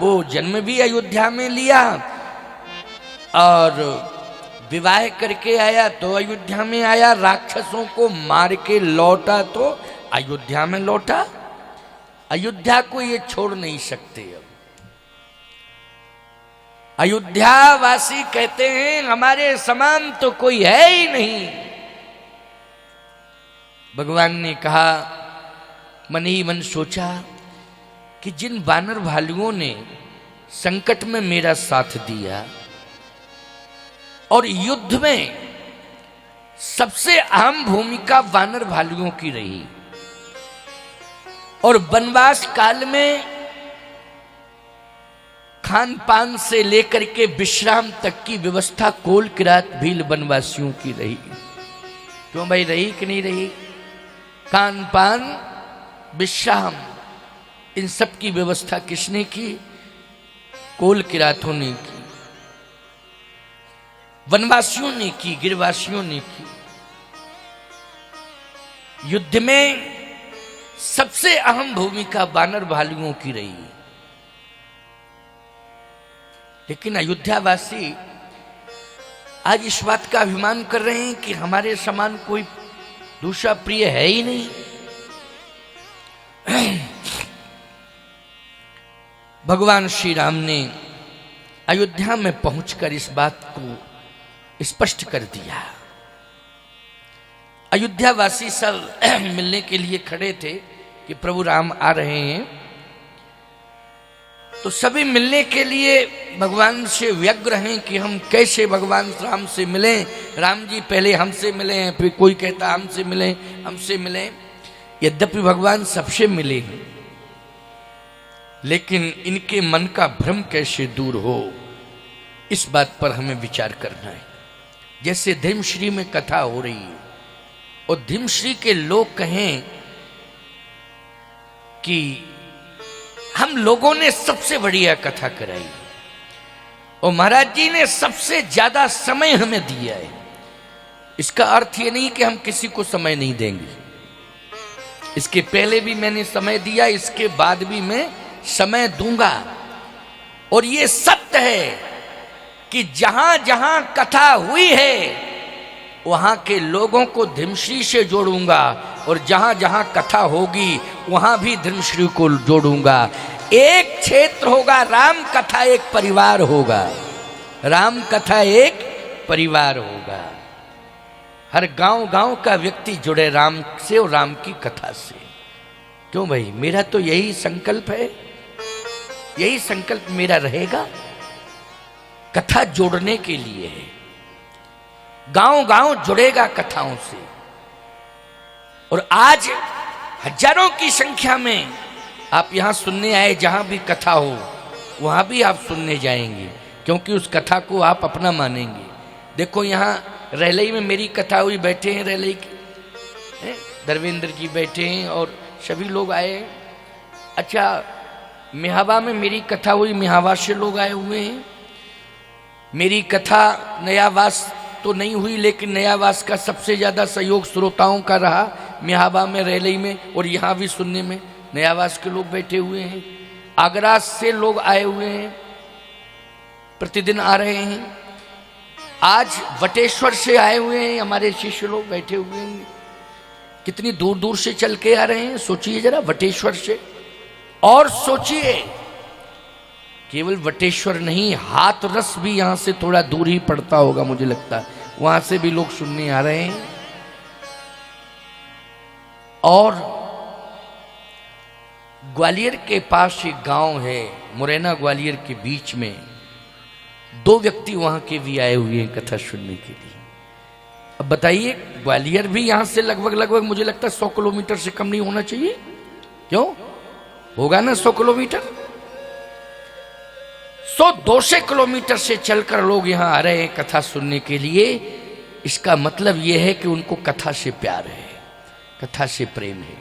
वो जन्म भी अयोध्या में लिया और विवाह करके आया तो अयोध्या में आया, राक्षसों को मार के लौटा तो अयोध्या में लौटा। अयोध्या को ये छोड़ नहीं सकते। अब अयोध्या वासी कहते हैं हमारे समान तो कोई है ही नहीं। भगवान ने कहा, मन ही मन सोचा कि जिन वानर भालुओं ने संकट में मेरा साथ दिया और युद्ध में सबसे अहम भूमिका वानर भालुओं की रही और वनवास काल में खान पान से लेकर के विश्राम तक की व्यवस्था कोल किरात भील वनवासियों की रही। क्यों भाई, रही कि नहीं रही? खान पान विश्राम इन सब की व्यवस्था किसने की? कोल किरातों ने की, वनवासियों ने की, गिरवासियों ने की। युद्ध में सबसे अहम भूमिका वानर भालुओं की रही। लेकिन अयोध्यावासी आज इस बात का अभिमान कर रहे हैं कि हमारे समान कोई दूसरा प्रिय है ही नहीं। भगवान श्री राम ने अयोध्या में पहुंचकर इस बात को स्पष्ट कर दिया। अयोध्यावासी सब मिलने के लिए खड़े थे कि प्रभु राम आ रहे हैं, तो सभी मिलने के लिए भगवान से व्यग्र हैं कि हम कैसे भगवान राम से मिलें। राम जी पहले हमसे मिले हैं, फिर कोई कहता हमसे मिलें, हमसे मिलें। यद्यपि भगवान सबसे मिले हैं, लेकिन इनके मन का भ्रम कैसे दूर हो, इस बात पर हमें विचार करना है। जैसे धर्मश्री में कथा हो रही है और धर्मश्री के लोग कहें कि हम लोगों ने सबसे बढ़िया कथा कराई और महाराज जी ने सबसे ज्यादा समय हमें दिया है। इसका अर्थ ये नहीं कि हम किसी को समय नहीं देंगे। इसके पहले भी मैंने समय दिया, इसके बाद भी मैं समय दूंगा। और ये सत्य है कि जहां जहां कथा हुई है वहां के लोगों को धर्मश्री से जोड़ूंगा और जहां जहां कथा होगी वहां भी धर्मश्री को जोड़ूंगा। एक क्षेत्र होगा, राम कथा एक परिवार होगा। राम कथा एक परिवार होगा। हर गांव गांव का व्यक्ति जुड़े राम से और राम की कथा से। क्यों भाई, मेरा तो यही संकल्प है, यही संकल्प मेरा रहेगा। कथा जोड़ने के लिए है, गांव गांव जुड़ेगा कथाओं से। और आज हजारों की संख्या में आप यहां सुनने आए, जहां भी कथा हो वहां भी आप सुनने जाएंगे, क्योंकि उस कथा को आप अपना मानेंगे। देखो यहां रहलई में मेरी कथा हुई, बैठे हैं रहलई के धर्मेंद्र जी बैठे हैं और सभी लोग आए हैं। अच्छा, मिहावा में मेरी कथा हुई, मिहावा से लोग आए हुए हैं। मेरी कथा नयावास तो नहीं हुई, लेकिन नयावास का सबसे ज्यादा सहयोग श्रोताओं का रहा मिहावा में, रहलई में, और यहाँ भी सुनने में नयावास के लोग बैठे हुए हैं। आगरा से लोग आए हुए हैं, प्रतिदिन आ रहे हैं। आज वटेश्वर से आए हुए हैं हमारे शिष्य लोग बैठे हुए हैं। कितनी दूर दूर से चल के आ रहे हैं, सोचिए जरा, वटेश्वर से। और सोचिए, केवल वटेश्वर नहीं, हाथरस भी यहां से थोड़ा दूर ही पड़ता होगा मुझे लगता है, वहां से भी लोग सुनने आ रहे हैं। और ग्वालियर के पास एक गांव है, मुरैना ग्वालियर के बीच में, दो व्यक्ति वहां के भी आए हुए हैं कथा सुनने के लिए। अब बताइए, ग्वालियर भी यहां से लगभग मुझे लगता है 100 किलोमीटर से कम नहीं होना चाहिए। क्यों होगा ना 100 किलोमीटर, 100-200 किलोमीटर से चलकर लोग यहां आ रहे हैं कथा सुनने के लिए। इसका मतलब यह है कि उनको कथा से प्यार है, कथा से प्रेम है।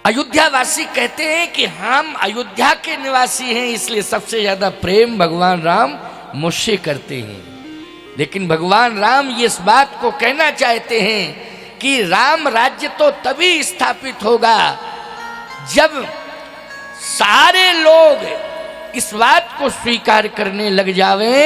अयोध्यावासी कहते हैं कि हम अयोध्या के निवासी हैं, इसलिए सबसे ज्यादा प्रेम भगवान राम मुझसे करते हैं। लेकिन भगवान राम ये इस बात को कहना चाहते हैं कि राम राज्य तो तभी स्थापित होगा जब सारे लोग इस बात को स्वीकार करने लग जावे,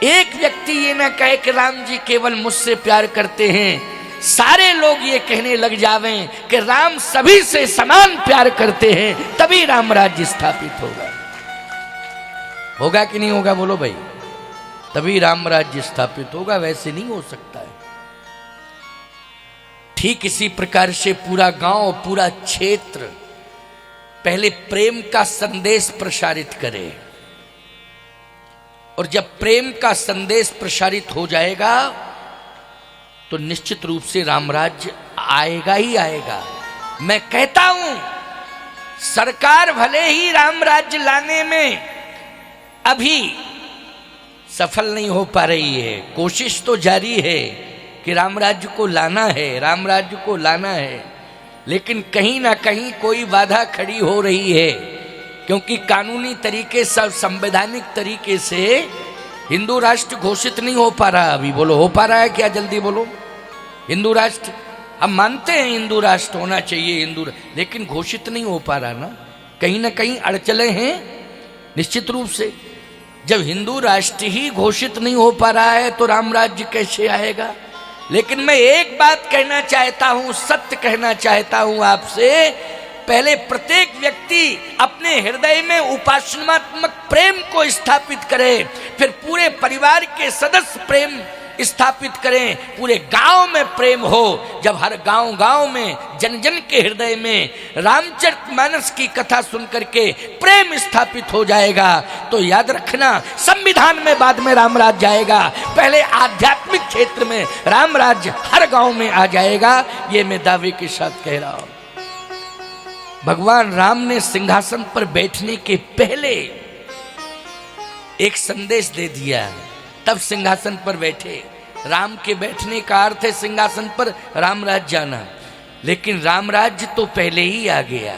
एक व्यक्ति ये ना कहे कि राम जी केवल मुझसे प्यार करते हैं, सारे लोग ये कहने लग जावें कि राम सभी से समान प्यार करते हैं, तभी राम राज्य स्थापित होगा। होगा कि नहीं होगा बोलो भाई? तभी राम राज्य स्थापित होगा, वैसे नहीं हो सकता है। ठीक इसी प्रकार से पूरा गांव, पूरा क्षेत्र पहले प्रेम का संदेश प्रसारित करे, और जब प्रेम का संदेश प्रसारित हो जाएगा तो निश्चित रूप से रामराज्य आएगा ही आएगा। मैं कहता हूं सरकार भले ही रामराज्य लाने में अभी सफल नहीं हो पा रही है, कोशिश तो जारी है कि रामराज्य को लाना है, रामराज्य को लाना है, लेकिन कहीं ना कहीं कोई बाधा खड़ी हो रही है, क्योंकि कानूनी तरीके से, संवैधानिक तरीके से हिंदू राष्ट्र घोषित नहीं हो पा रहा अभी। बोलो हो पा रहा है क्या? जल्दी बोलो। हिंदू राष्ट्र हम मानते हैं, हिंदू राष्ट्र होना चाहिए, लेकिन घोषित नहीं हो पा रहा ना, कहीं ना कहीं अड़चले हैं निश्चित रूप से। जब हिंदू राष्ट्र ही घोषित नहीं हो पा रहा है तो राम राज्य कैसे आएगा? लेकिन मैं एक बात कहना चाहता हूं, सत्य कहना चाहता हूं आपसे, पहले प्रत्येक व्यक्ति अपने हृदय में उपासनात्मक प्रेम को स्थापित करे, फिर पूरे परिवार के सदस्य प्रेम स्थापित करें, पूरे गांव में प्रेम हो। जब हर गांव गांव में, जन जन के हृदय में रामचरितमानस की कथा सुन करके प्रेम स्थापित हो जाएगा तो याद रखना संविधान में बाद में राम राज्य आएगा, पहले आध्यात्मिक क्षेत्र में राम राज्य हर गांव में आ जाएगा। ये मैं दावे के साथ कह रहा हूं। भगवान राम ने सिंहासन पर बैठने के पहले एक संदेश दे दिया, तब सिंहासन पर बैठे। राम के बैठने का अर्थ है सिंहासन पर राम राज्य जाना, लेकिन राम राज्य तो पहले ही आ गया।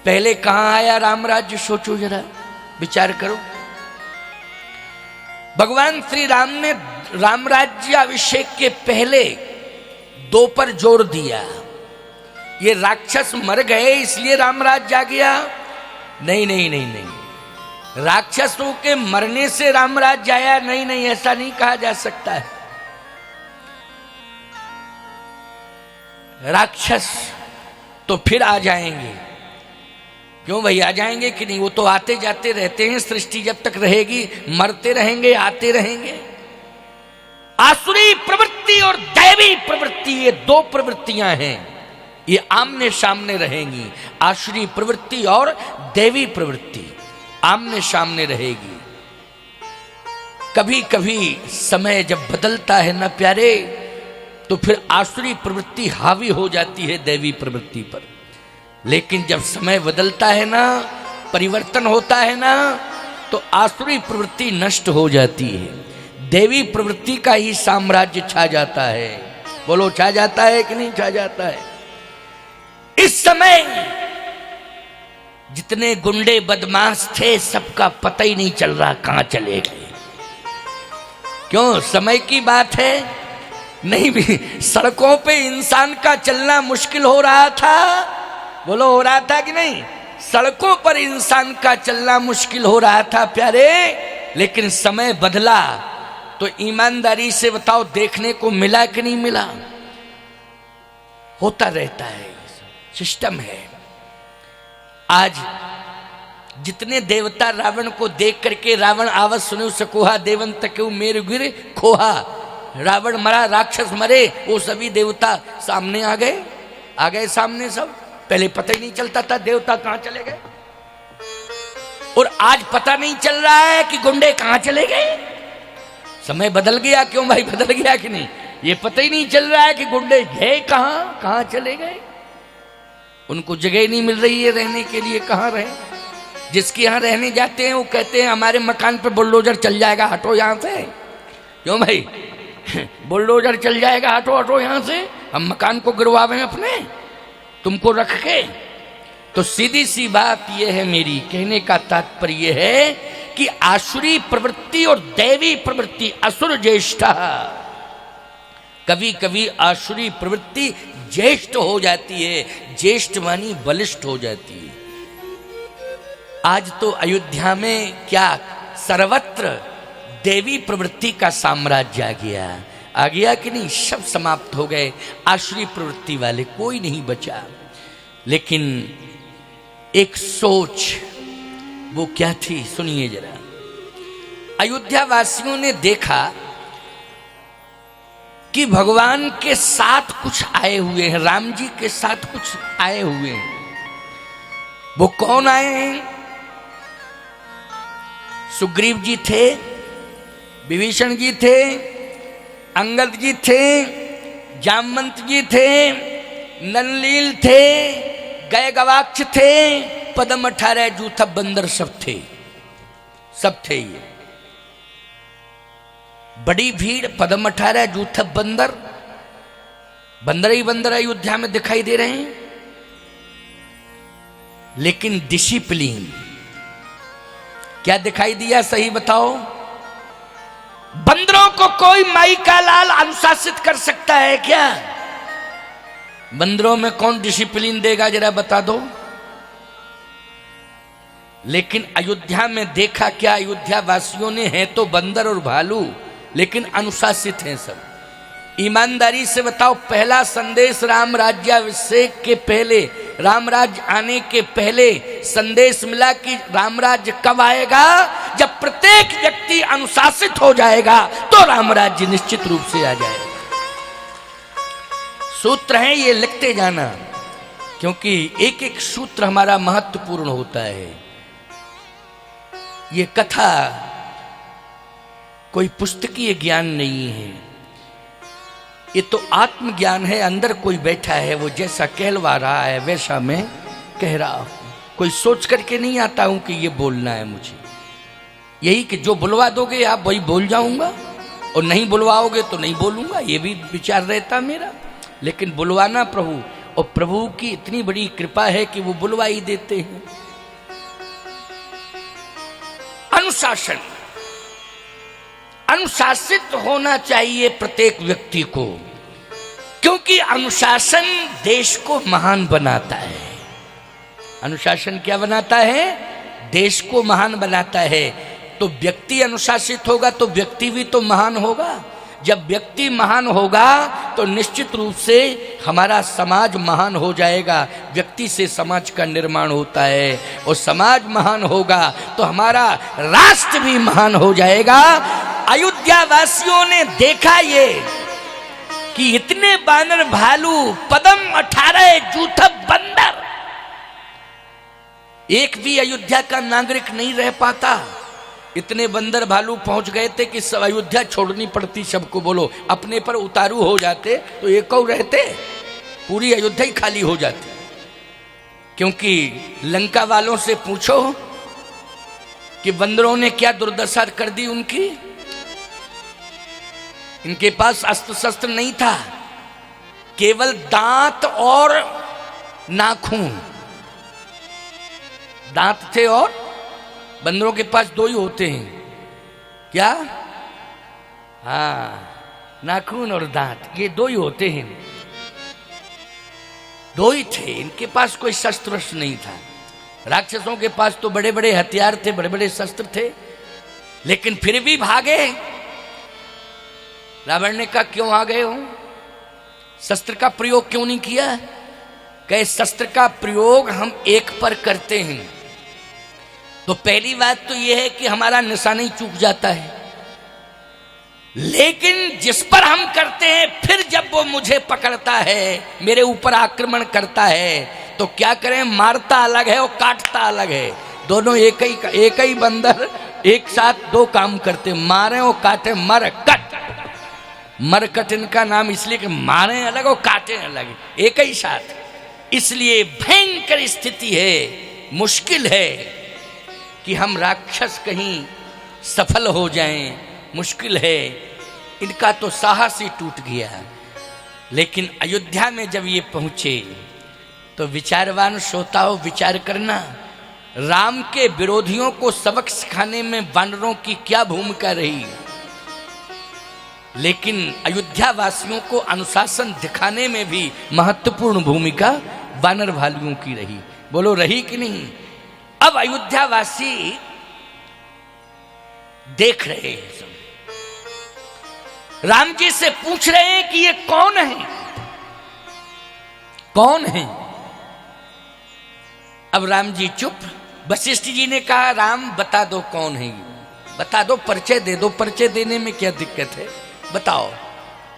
पहले कहां आया राम राज्य? सोचो जरा, विचार करो। भगवान श्री राम ने राम राज्य अभिषेक के पहले दो पर जोर दिया। ये राक्षस मर गए इसलिए राम राज्य आ गया? नहीं नहीं नहीं नहीं, राक्षसों के मरने से राम राज्य आया? नहीं नहीं, ऐसा नहीं कहा जा सकता है। राक्षस तो फिर आ जाएंगे, क्यों भाई आ जाएंगे कि नहीं? वो तो आते जाते रहते हैं, सृष्टि जब तक रहेगी मरते रहेंगे, आते रहेंगे। आसुरी प्रवृत्ति और दैवी प्रवृत्ति, ये दो प्रवृत्तियां हैं, ये आमने सामने रहेंगी। आसुरी प्रवृत्ति और दैवी प्रवृत्ति आमने सामने रहेगी। कभी कभी समय जब बदलता है ना प्यारे, तो फिर आसुरी प्रवृत्ति हावी हो जाती है दैवी प्रवृत्ति पर, लेकिन जब समय बदलता है ना, परिवर्तन होता है ना, तो आसुरी प्रवृत्ति नष्ट हो जाती है, दैवी प्रवृत्ति का ही साम्राज्य छा जाता है। बोलो छा जाता है कि नहीं छा जाता है? इस समय जितने गुंडे बदमाश थे सबका पता ही नहीं चल रहा कहां चले गए। क्यों? समय की बात है? नहीं भी, सड़कों पे इंसान का चलना मुश्किल हो रहा था। बोलो हो रहा था कि नहीं? सड़कों पर इंसान का चलना मुश्किल हो रहा था प्यारे, लेकिन समय बदला तो ईमानदारी से बताओ देखने को मिला कि नहीं मिला? होता रहता है, सिस्टम है। आज जितने देवता रावण को देख करके रावण आवत सुनो सकोहा देवन तक मेरे गिर खोहा, रावण मरा, राक्षस मरे, वो सभी देवता सामने आ गए सामने सब। पहले पता ही नहीं चलता था देवता कहां चले गए, और आज पता नहीं चल रहा है कि गुंडे कहां चले गए। समय बदल गया। क्यों भाई बदल गया कि नहीं? ये पता ही नहीं चल रहा है कि गुंडे गए कहां चले गए। उनको जगह नहीं मिल रही है रहने के लिए, कहां रहे। जिसके यहाँ रहने जाते हैं वो कहते हैं हमारे मकान पे बुलडोजर चल जाएगा, हटो यहाँ से। क्यों भाई? बुलडोजर चल जाएगा, हटो यहाँ से, हम मकान को गिरवावे अपने तुमको रख के। तो सीधी सी बात यह है, मेरी कहने का तात्पर्य है कि आसुरी प्रवृत्ति और दैवी प्रवृत्ति, असुर ज्येष्ठा, कभी कभी आसुरी प्रवृत्ति ज्येष्ठ हो जाती है, ज्येष्ठ मानी बलिष्ठ हो जाती है। आज तो अयोध्या में क्या सर्वत्र देवी प्रवृत्ति का साम्राज्य आ गया कि नहीं? सब समाप्त हो गए, आश्री प्रवृत्ति वाले कोई नहीं बचा। लेकिन एक सोच वो क्या थी, सुनिए जरा। अयोध्या वासियों ने देखा कि भगवान के साथ कुछ आए हुए हैं, राम जी के साथ कुछ आए हुए हैं। वो कौन आए हैं? सुग्रीव जी थे, विभीषण जी थे, अंगद जी थे, जामवंत जी थे, नलनील थे, गय गवाक्ष थे, पद्म 18 जूथब बंदर सब थे, सब थे। ये बड़ी भीड़, पद्म 18 जूथब बंदर, बंदर ही बंदर अयोध्या में दिखाई दे रहे हैं। लेकिन डिसिप्लिन क्या दिखाई दिया, सही बताओ? बंदरों को कोई माई का लाल अनुशासित कर सकता है क्या? बंदरों में कौन डिसिप्लिन देगा, जरा बता दो। लेकिन अयोध्या में देखा क्या, अयोध्या वासियों ने, हैं तो बंदर और भालू लेकिन अनुशासित हैं सब। ईमानदारी से बताओ, पहला संदेश राम राज्याभिषेक के पहले, राम राज्य आने के पहले संदेश मिला कि राम राज्य कब आएगा? जब प्रत्येक व्यक्ति अनुशासित हो जाएगा तो राम राज्य निश्चित रूप से आ जाएगा। सूत्र है ये, लिखते जाना, क्योंकि एक एक सूत्र हमारा महत्वपूर्ण होता है। ये कथा कोई पुस्तकीय ज्ञान नहीं है, ये तो आत्मज्ञान है। अंदर कोई बैठा है, वो जैसा कहलवा रहा है वैसा मैं कह रहा हूं। कोई सोच करके नहीं आता हूं कि ये बोलना है मुझे, यही कि जो बुलवा दोगे आप वही बोल जाऊंगा, और नहीं बुलवाओगे तो नहीं बोलूंगा, ये भी विचार रहता मेरा। लेकिन बुलवाना प्रभु, और प्रभु की इतनी बड़ी कृपा है कि वो बुलवा ही देते हैं। अनुशासन, अनुशासित होना चाहिए प्रत्येक व्यक्ति को, क्योंकि अनुशासन देश को महान बनाता है। अनुशासन क्या बनाता है? देश को महान बनाता है। तो व्यक्ति अनुशासित होगा तो व्यक्ति भी तो महान होगा। जब व्यक्ति महान होगा तो निश्चित रूप से हमारा समाज महान हो जाएगा। व्यक्ति से समाज का निर्माण होता है, और समाज महान होगा तो हमारा राष्ट्र भी महान हो जाएगा। अयोध्या वासियों ने देखा ये कि इतने बानर भालू, पद्म 18 जूथब बंदर, एक भी अयोध्या का नागरिक नहीं रह पाता। इतने बंदर भालू पहुंच गए थे कि सब अयोध्या छोड़नी पड़ती सबको। बोलो, अपने पर उतारू हो जाते तो एक और रहते, पूरी अयोध्या ही खाली हो जाती। क्योंकि लंका वालों से पूछो कि बंदरों ने क्या दुर्दशा कर दी उनकी। इनके पास अस्त्र शस्त्र नहीं था, केवल दांत और नाखून। दांत थे, और बंदरों के पास दो ही होते हैं, क्या? हाँ, नाखून और दांत, ये दो ही होते हैं, दो ही थे। इनके पास कोई शस्त्र नहीं था। राक्षसों के पास तो बड़े बड़े हथियार थे, बड़े बड़े शस्त्र थे, लेकिन फिर भी भागे। रावण ने कहा, क्यों आ गए हो? शस्त्र का प्रयोग क्यों नहीं किया? कहे, शस्त्र का प्रयोग हम एक पर करते हैं तो पहली बात तो यह है कि हमारा निशाना ही चूक जाता है, लेकिन जिस पर हम करते हैं, फिर जब वो मुझे पकड़ता है, मेरे ऊपर आक्रमण करता है, तो क्या करें? मारता अलग है और काटता अलग है। दोनों एक ही बंदर एक साथ दो काम करते, मारे और काटे। मरकट इनका नाम इसलिए कि मारे अलग और काटे अलग, एक ही साथ। इसलिए भयंकर स्थिति है, मुश्किल है कि हम राक्षस कहीं सफल हो जाएं, मुश्किल है। इनका तो साहस ही टूट गया। लेकिन अयोध्या में जब ये पहुंचे तो विचारवान श्रोताओं, विचार करना, राम के विरोधियों को सबक सिखाने में वानरों की क्या भूमिका रही, लेकिन अयोध्या वासियों को अनुशासन दिखाने में भी महत्वपूर्ण भूमिका वानर भालुओं की रही। बोलो, रही कि नहीं? अब अयोध्यावासी देख रहे हैं सब, राम जी से पूछ रहे हैं कि ये कौन है, कौन है। अब राम जी चुप। वशिष्ठ जी ने कहा राम बता दो कौन है ये, बता दो, परिचय दे दो, परिचय देने में क्या दिक्कत है, बताओ।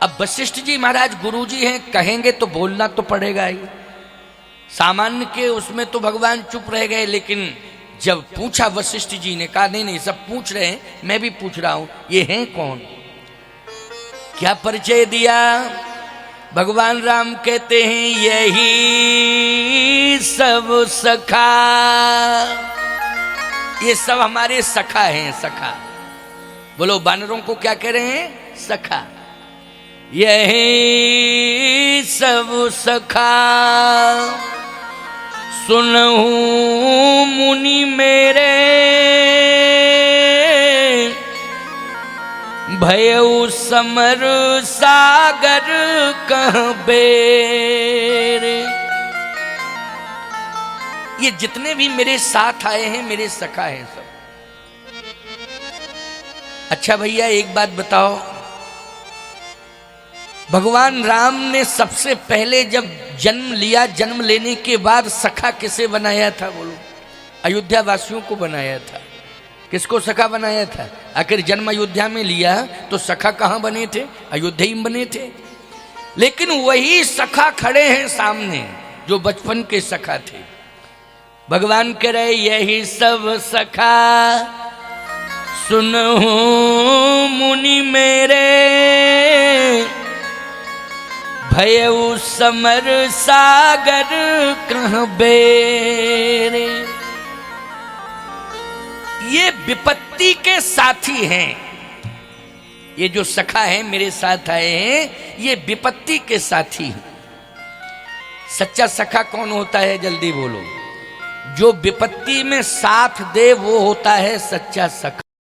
अब वशिष्ठ जी महाराज गुरु जी हैं, कहेंगे तो बोलना तो पड़ेगा ही। सामान्य के उसमें तो भगवान चुप रह गए, लेकिन जब पूछा वशिष्ठ जी ने कहा नहीं नहीं सब पूछ रहे हैं, मैं भी पूछ रहा हूं ये हैं कौन। क्या परिचय दिया। भगवान राम कहते हैं यही सब सखा, ये सब हमारे सखा हैं। सखा बोलो, बानरों को क्या कह रहे हैं, सखा। यही सब सखा सुनहु मुनि मेरे, भयउ समर सागर कहबेरे। ये जितने भी मेरे साथ आए हैं मेरे सखा हैं सब। अच्छा भैया एक बात बताओ, भगवान राम ने सबसे पहले जब जन्म लिया, जन्म लेने के बाद सखा किसे बनाया था बोलो। अयोध्या वासियों को बनाया था। किसको सखा बनाया था। आखिर जन्म अयोध्या में लिया तो सखा कहां बने थे, अयोध्या में बने थे। लेकिन वही सखा खड़े हैं सामने जो बचपन के सखा थे। भगवान कह रहे यही सब सखा सुनहु मुनि मेरे, भयउ समर सागर कहबेरे। ये विपत्ति के साथी हैं। ये जो सखा है मेरे साथ आए हैं ये विपत्ति के साथी हैं। सच्चा सखा कौन होता है जल्दी बोलो। जो विपत्ति में साथ दे वो होता है सच्चा सखा।